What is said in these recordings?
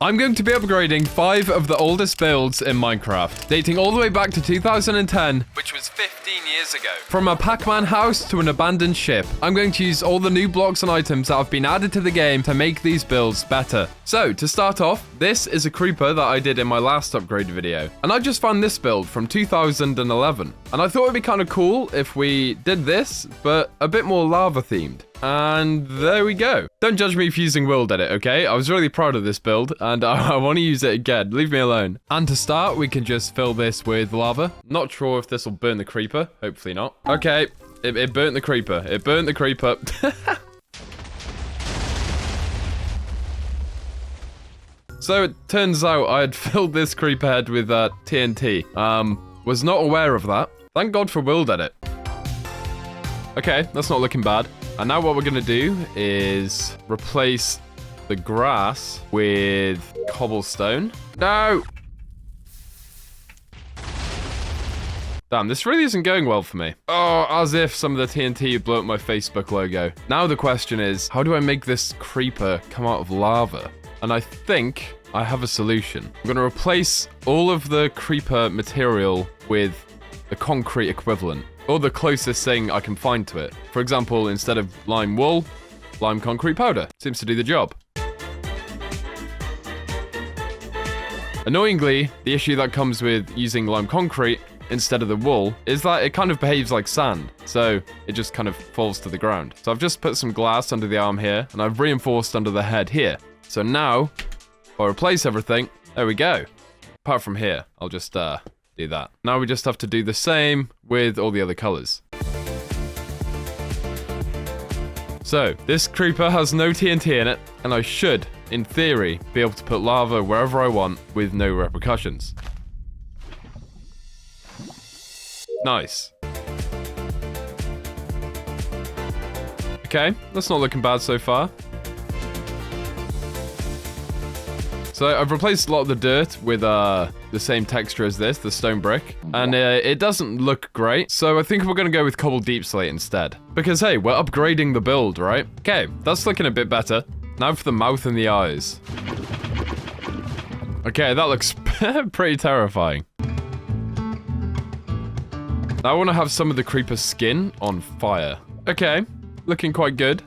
I'm going to be upgrading 5 of the oldest builds in Minecraft, dating all the way back to 2010, which was 15 years ago. From a Pac-Man house to an abandoned ship, I'm going to use all the new blocks and items that have been added to the game to make these builds better. So, to start off, this is a creeper that I did in my last upgrade video, and I just found this build from 2011, and I thought it'd be kind of cool if we did this, but a bit more lava themed. And there we go. Don't judge me for using World Edit, okay? I was really proud of this build, and I want to use it again. Leave me alone. And to start, we can just fill this with lava. Not sure if this will burn the creeper. Hopefully not. Okay, it burnt the creeper. It burnt the creeper. So it turns out I had filled this creeper head with TNT. Was not aware of that. Thank God for World Edit. Okay, that's not looking bad. And now what we're going to do is replace the grass with cobblestone. No! Damn, this really isn't going well for me. Oh, as if some of the TNT blew up my Facebook logo. Now the question is, how do I make this creeper come out of lava? And I think I have a solution. I'm going to replace all of the creeper material with the concrete equivalent, or the closest thing I can find to it. For example, instead of lime wool, lime concrete powder. Seems to do the job. Annoyingly, the issue that comes with using lime concrete instead of the wool is that it kind of behaves like sand, so it just kind of falls to the ground. So I've just put some glass under the arm here, and I've reinforced under the head here. So now, if I replace everything, there we go. Apart from here, I'll just do that. Now we just have to do the same with all the other colors. So, this creeper has no TNT in it, and I should, in theory, be able to put lava wherever I want with no repercussions. Nice. Okay, that's not looking bad so far. So I've replaced a lot of the dirt with the same texture as this, the stone brick, and it doesn't look great, so I think we're going to go with cobble deep slate instead. Because hey, we're upgrading the build, right? Okay, that's looking a bit better. Now for the mouth and the eyes. Okay, that looks pretty terrifying. Now I want to have some of the creeper's skin on fire. Okay, looking quite good.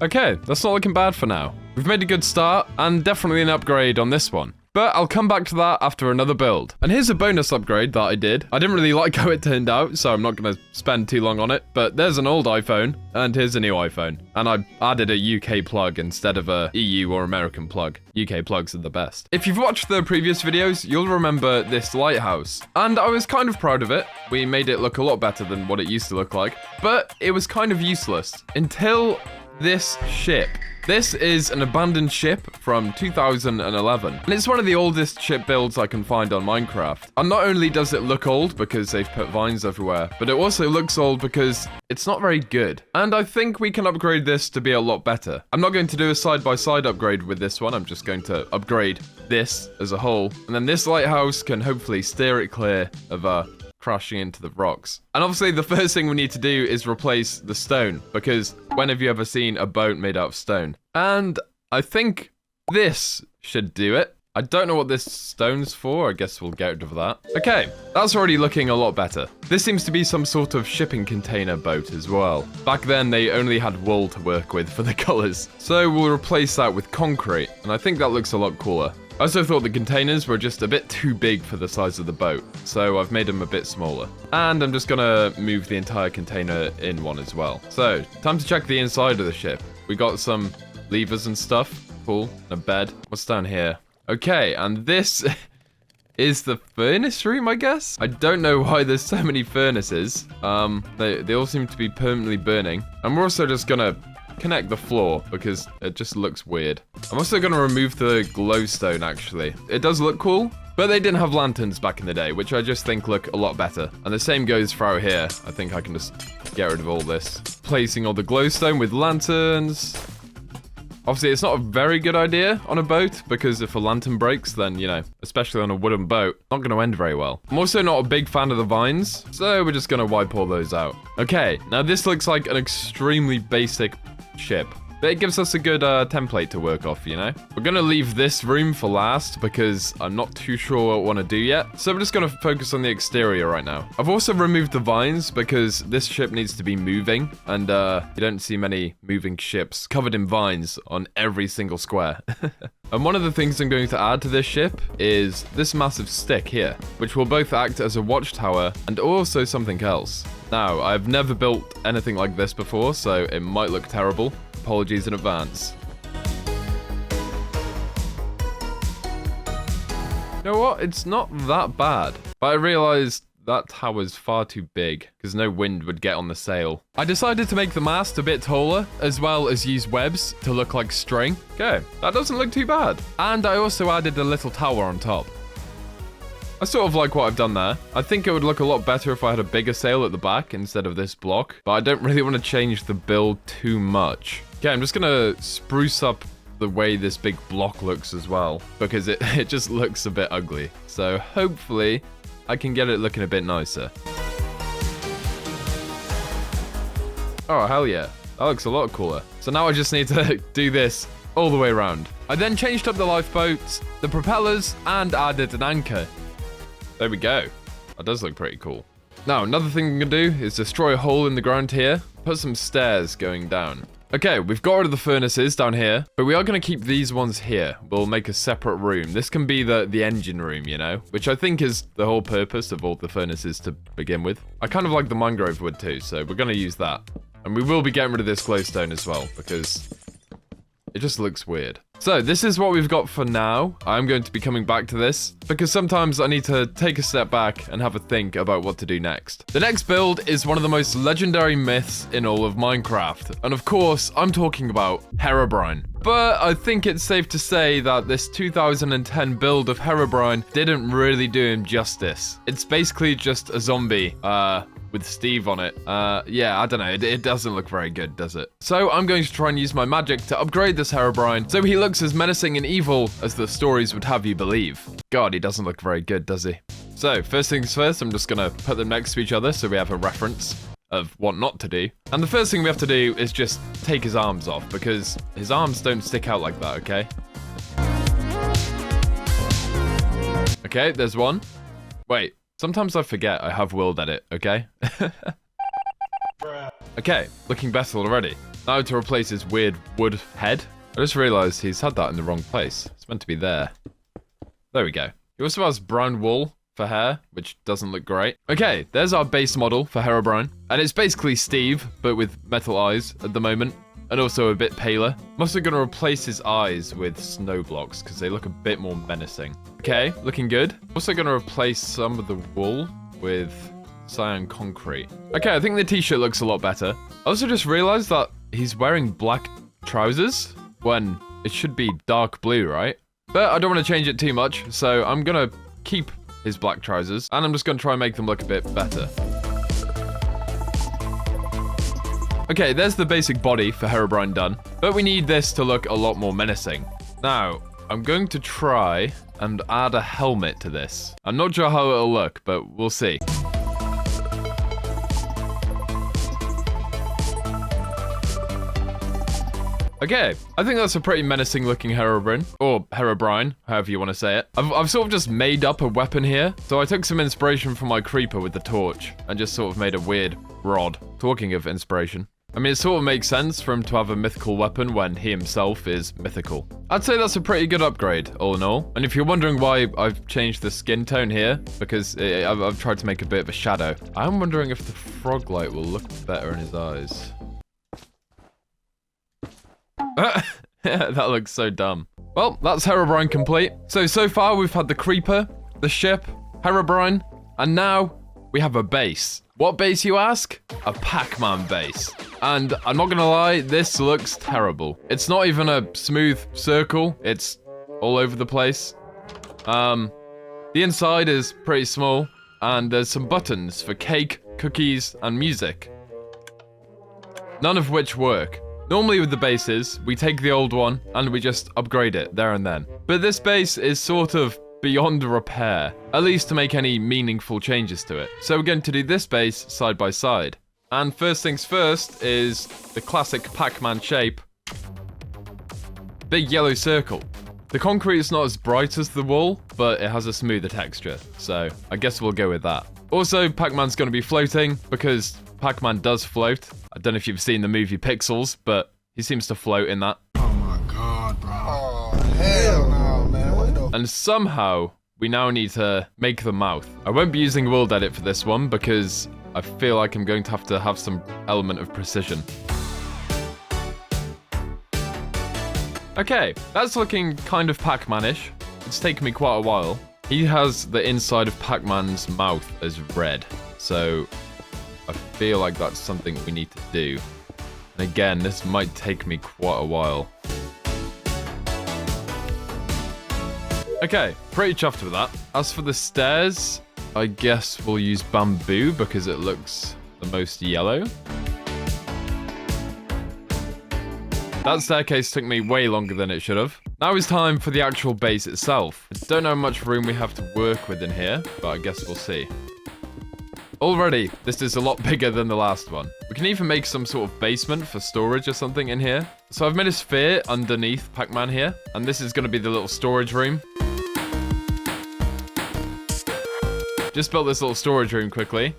Okay, that's not looking bad for now. We've made a good start, and definitely an upgrade on this one. But I'll come back to that after another build. And here's a bonus upgrade that I did. I didn't really like how it turned out, so I'm not going to spend too long on it. But there's an old iPhone, and here's a new iPhone. And I added a UK plug instead of a EU or American plug. UK plugs are the best. If you've watched the previous videos, you'll remember this lighthouse. And I was kind of proud of it. We made it look a lot better than what it used to look like. But it was kind of useless until this ship. This is an abandoned ship from 2011, and it's one of the oldest ship builds I can find on Minecraft. And not only does it look old because they've put vines everywhere, but it also looks old because it's not very good. And I think we can upgrade this to be a lot better. I'm not going to do a side-by-side upgrade with this one, I'm just going to upgrade this as a whole. And then this lighthouse can hopefully steer it clear of crashing into the rocks. And obviously the first thing we need to do is replace the stone, because when have you ever seen a boat made out of stone? And I think this should do it. I don't know what this stone's for. I guess we'll get rid of that. Okay, that's already looking a lot better. This seems to be some sort of shipping container boat as well. Back then, they only had wool to work with for the colors. So we'll replace that with concrete, and I think that looks a lot cooler. I also thought the containers were just a bit too big for the size of the boat, so I've made them a bit smaller. And I'm just gonna move the entire container in one as well. So, time to check the inside of the ship. We got some levers and stuff. Cool. A bed. What's down here? Okay, and this is the furnace room, I guess? I don't know why there's so many furnaces. They all seem to be permanently burning. And we're also just gonna connect the floor because it just looks weird. I'm also gonna remove the glowstone, actually. It does look cool, but they didn't have lanterns back in the day, which I just think look a lot better. And the same goes for out here. I think I can just get rid of all this. Placing all the glowstone with lanterns. Obviously, it's not a very good idea on a boat, because if a lantern breaks, then, you know, especially on a wooden boat, not going to end very well. I'm also not a big fan of the vines, so we're just going to wipe all those out. Okay, now this looks like an extremely basic ship. But it gives us a good template to work off, you know? We're gonna leave this room for last because I'm not too sure what I want to do yet. So we're just gonna focus on the exterior right now. I've also removed the vines because this ship needs to be moving, and you don't see many moving ships covered in vines on every single square. And one of the things I'm going to add to this ship is this massive stick here, which will both act as a watchtower and also something else. Now, I've never built anything like this before, so it might look terrible. Apologies in advance. You know what? It's not that bad. But I realized that tower's far too big, because no wind would get on the sail. I decided to make the mast a bit taller, as well as use webs to look like string. Okay, that doesn't look too bad. And I also added a little tower on top. I sort of like what I've done there. I think it would look a lot better if I had a bigger sail at the back instead of this block, but I don't really want to change the build too much. Okay, I'm just gonna spruce up the way this big block looks as well, because it just looks a bit ugly. So hopefully I can get it looking a bit nicer. Oh, hell yeah. That looks a lot cooler. So now I just need to do this all the way around. I then changed up the lifeboats, the propellers, and added an anchor. There we go. That does look pretty cool. Now, another thing I'm gonna do is destroy a hole in the ground here, put some stairs going down. Okay, we've got rid of the furnaces down here, but we are going to keep these ones here. We'll make a separate room. This can be the engine room, you know, which I think is the whole purpose of all the furnaces to begin with. I kind of like the mangrove wood too, so we're going to use that. And we will be getting rid of this glowstone as well, because it just looks weird. So this is what we've got for now. I'm going to be coming back to this because sometimes I need to take a step back and have a think about what to do next. The next build is one of the most legendary myths in all of Minecraft. And of course, I'm talking about Herobrine. But I think it's safe to say that this 2010 build of Herobrine didn't really do him justice. It's basically just a zombie, with Steve on it. Yeah, I don't know. It doesn't look very good, does it? So I'm going to try and use my magic to upgrade this Herobrine so he looks as menacing and evil as the stories would have you believe. God, he doesn't look very good, does he? So first things first, I'm just gonna put them next to each other so we have a reference of what not to do. And the first thing we have to do is just take his arms off because his arms don't stick out like that, okay? Okay, there's one. Wait. Sometimes I forget I have World Edit, okay? Okay, looking better already. Now to replace his weird wood head. I just realized he's had that in the wrong place. It's meant to be there. There we go. He also has brown wool for hair, which doesn't look great. Okay, there's our base model for Herobrine. And it's basically Steve, but with metal eyes at the moment. And also a bit paler. I'm also going to replace his eyes with snow blocks because they look a bit more menacing. Okay, looking good. Also going to replace some of the wool with cyan concrete. Okay, I think the t-shirt looks a lot better. I also just realized that he's wearing black trousers when it should be dark blue, right? But I don't want to change it too much, so I'm going to keep his black trousers and I'm just going to try and make them look a bit better. Okay, there's the basic body for Herobrine done, but we need this to look a lot more menacing. Now, I'm going to try and add a helmet to this. I'm not sure how it'll look, but we'll see. Okay, I think that's a pretty menacing looking Herobrine, or Herobrine, however you want to say it. I've sort of just made up a weapon here, so I took some inspiration from my creeper with the torch, and just sort of made a weird rod. Talking of inspiration. I mean, it sort of makes sense for him to have a mythical weapon when he himself is mythical. I'd say that's a pretty good upgrade, all in all. And if you're wondering why I've changed the skin tone here, because I've tried to make a bit of a shadow. I'm wondering if the frog light will look better in his eyes. That looks so dumb. Well, that's Herobrine complete. So far we've had the creeper, the ship, Herobrine, and now we have a base. What base, you ask? A Pac-Man base. And I'm not gonna lie, this looks terrible. It's not even a smooth circle. It's all over the place. The inside is pretty small, and there's some buttons for cake, cookies, and music. None of which work. Normally with the bases, we take the old one, and we just upgrade it there and then. But this base is sort of beyond repair, at least to make any meaningful changes to it. So we're going to do this base side by side. And first things first is the classic Pac-Man shape big yellow circle. The concrete is not as bright as the wall, but it has a smoother texture, so I guess we'll go with that. Also, Pac-Man's going to be floating, because Pac-Man does float. I don't know if you've seen the movie Pixels, but he seems to float in that. Oh my god, bro. Oh, hell no, man. What the... And somehow, we now need to make the mouth. I won't be using World Edit for this one, because I feel like I'm going to have some element of precision. Okay, that's looking kind of Pac-Man-ish. It's taken me quite a while. He has the inside of Pac-Man's mouth as red, so I feel like that's something we need to do. And again, this might take me quite a while. Okay, pretty chuffed with that. As for the stairs, I guess we'll use bamboo because it looks the most yellow. That staircase took me way longer than it should have. Now it's time for the actual base itself. I don't know how much room we have to work with in here, but I guess we'll see. Already, this is a lot bigger than the last one. We can even make some sort of basement for storage or something in here. So I've made a sphere underneath Pac-Man here, and this is going to be the little storage room. Just built this little storage room quickly.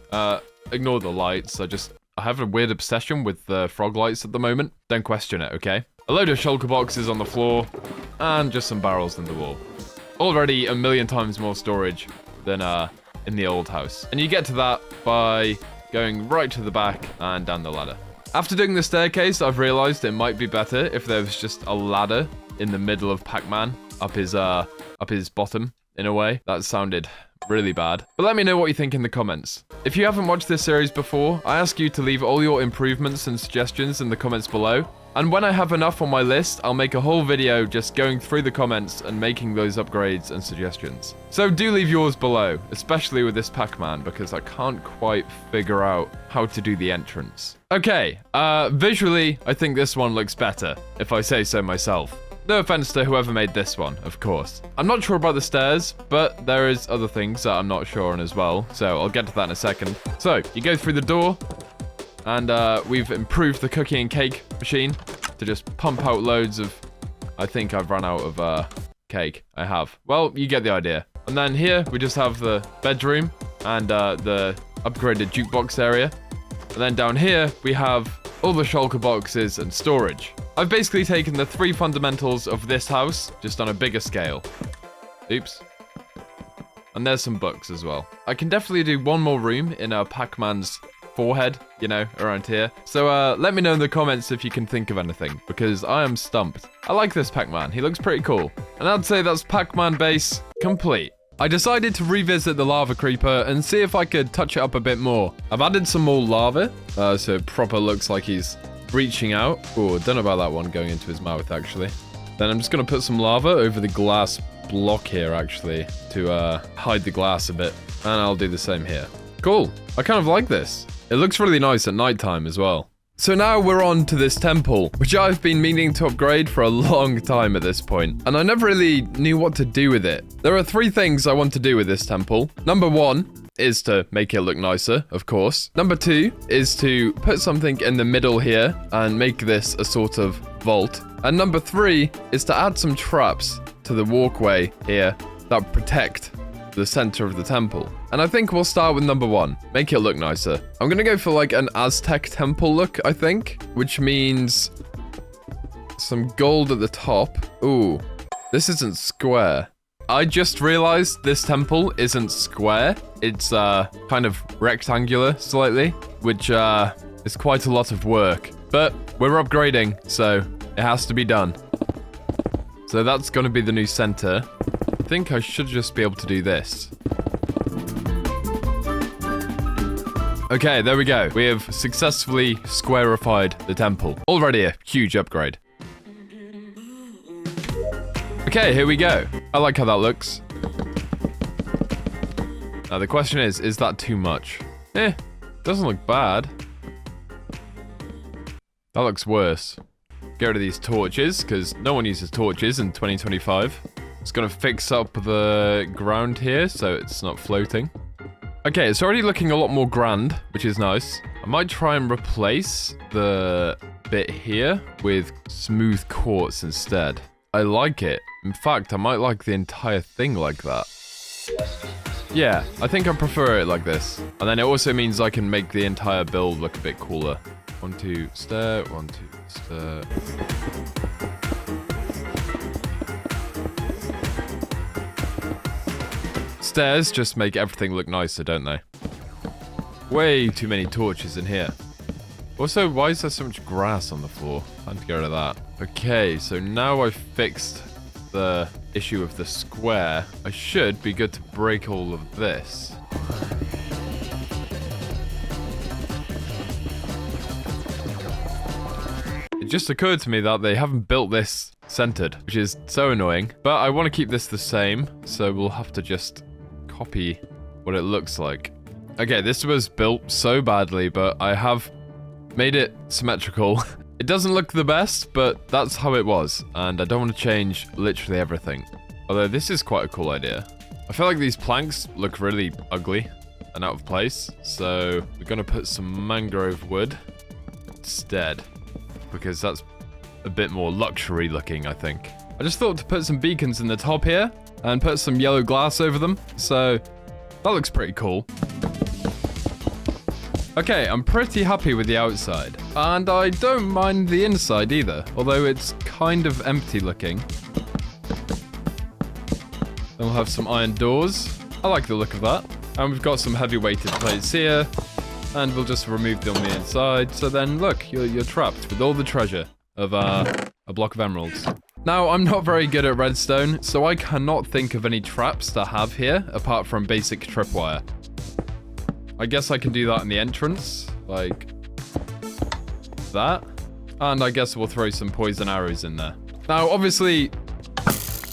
Ignore the lights, I have a weird obsession with the frog lights at the moment. Don't question it, okay? A load of shulker boxes on the floor, and just some barrels in the wall. Already a million times more storage than in the old house. And you get to that by going right to the back and down the ladder. After doing the staircase, I've realized it might be better if there was just a ladder in the middle of Pac-Man, up his bottom, in a way. That sounded really bad. But let me know what you think in the comments. If you haven't watched this series before, I ask you to leave all your improvements and suggestions in the comments below. And when I have enough on my list, I'll make a whole video just going through the comments and making those upgrades and suggestions. So do leave yours below, especially with this Pac-Man, because I can't quite figure out how to do the entrance. Okay, visually, I think this one looks better, if I say so myself. No offense to whoever made this one, of course. I'm not sure about the stairs, but there is other things that I'm not sure on as well, so I'll get to that in a second. So, you go through the door, and we've improved the cookie and cake machine to just pump out loads of... I think I've run out of cake. I have. Well, you get the idea. And then here, we just have the bedroom and the upgraded jukebox area. And then down here, we have all the shulker boxes and storage. I've basically taken the 3 fundamentals of this house, just on a bigger scale. Oops. And there's some books as well. I can definitely do one more room in Pac-Man's forehead, you know, around here. So let me know in the comments if you can think of anything, because I am stumped. I like this Pac-Man. He looks pretty cool. And I'd say that's Pac-Man base complete. I decided to revisit the lava creeper and see if I could touch it up a bit more. I've added some more lava, so it proper looks like he's reaching out. Oh, don't know about that one going into his mouth, actually. Then I'm just going to put some lava over the glass block here, actually, to hide the glass a bit. And I'll do the same here. Cool. I kind of like this. It looks really nice at nighttime as well. So now we're on to this temple, which I've been meaning to upgrade for a long time at this point, and I never really knew what to do with it. There are 3 things I want to do with this temple. Number 1 is to make it look nicer, of course. Number 2 is to put something in the middle here and make this a sort of vault. And number 3 is to add some traps to the walkway here that protect the center of the temple. And I think we'll start with number 1. Make it look nicer. I'm gonna go for like an Aztec temple look, I think, which means some gold at the top. Ooh, this isn't square. I just realized this temple isn't square. It's kind of rectangular slightly, which is quite a lot of work. But we're upgrading, so it has to be done. So that's gonna be the new center. I think I should just be able to do this. Okay, there we go. We have successfully squarified the temple. Already a huge upgrade. Okay, here we go. I like how that looks. Now the question is that too much? Doesn't look bad. That looks worse. Get rid of these torches, because no one uses torches in 2025. It's gonna fix up the ground here so it's not floating. Okay, it's already looking a lot more grand, which is nice. I might try and replace the bit here with smooth quartz instead. I like it. In fact, I might like the entire thing like that. Yeah, I think I prefer it like this. And then it also means I can make the entire build look a bit cooler. 1, 2, stair, 1, 2, stair. Stairs just make everything look nicer, don't they? Way too many torches in here. Also, why is there so much grass on the floor? Time to get rid of that. Okay, so now I've fixed the issue of the square. I should be good to break all of this. It just occurred to me that they haven't built this centered, which is so annoying. But I want to keep this the same, so we'll have to just copy what it looks like. Okay, this was built so badly, but I have made it symmetrical. It doesn't look the best, but that's how it was, and I don't want to change literally everything. Although this is quite a cool idea. I feel like these planks look really ugly and out of place, so we're going to put some mangrove wood instead, because that's a bit more luxury looking, I think. I just thought to put some beacons in the top here and put some yellow glass over them, so that looks pretty cool. Okay, I'm pretty happy with the outside, and I don't mind the inside either, although it's kind of empty looking. Then we'll have some iron doors. I like the look of that. And we've got some heavy weighted plates here, and we'll just remove them on the inside. So then, look, you're trapped with all the treasure of a block of emeralds. Now, I'm not very good at redstone, so I cannot think of any traps to have here, apart from basic tripwire. I guess I can do that in the entrance, like that. And I guess we'll throw some poison arrows in there. Now, obviously,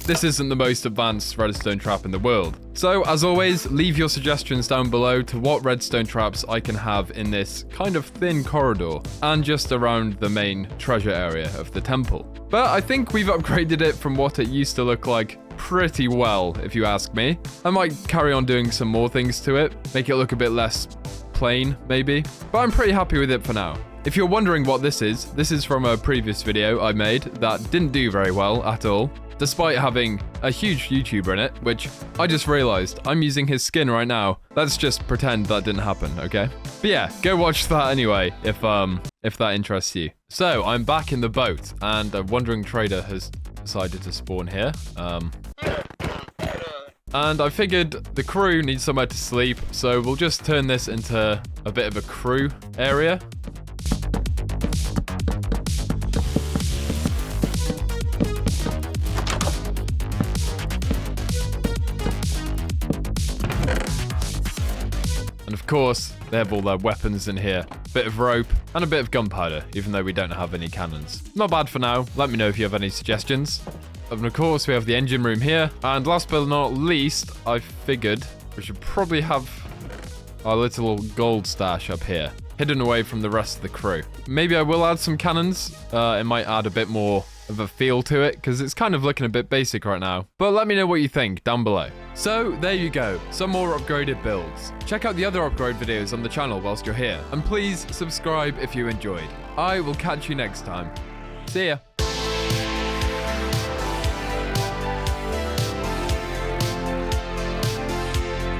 this isn't the most advanced redstone trap in the world. So, as always, leave your suggestions down below to what redstone traps I can have in this kind of thin corridor and just around the main treasure area of the temple. But I think we've upgraded it from what it used to look like pretty well, if you ask me. I might carry on doing some more things to it, make it look a bit less plain, maybe. But I'm pretty happy with it for now. If you're wondering what this is from a previous video I made that didn't do very well at all, despite having a huge YouTuber in it, which I just realized I'm using his skin right now. Let's just pretend that didn't happen, okay? But yeah, go watch that anyway, if that interests you. So, I'm back in the boat, and a wandering trader has decided to spawn here. And I figured the crew needs somewhere to sleep, so we'll just turn this into a bit of a crew area. And of course, they have all their weapons in here. Bit of rope and a bit of gunpowder, even though we don't have any cannons. Not bad for now. Let me know if you have any suggestions. And of course, we have the engine room here. And last but not least, I figured we should probably have our little gold stash up here, hidden away from the rest of the crew. Maybe I will add some cannons. It might add a bit more of a feel to it, because it's kind of looking a bit basic right now. But let me know what you think down below. So there you go, some more upgraded builds. Check out the other upgrade videos on the channel whilst you're here, and please subscribe if you enjoyed. I will catch you next time. See ya.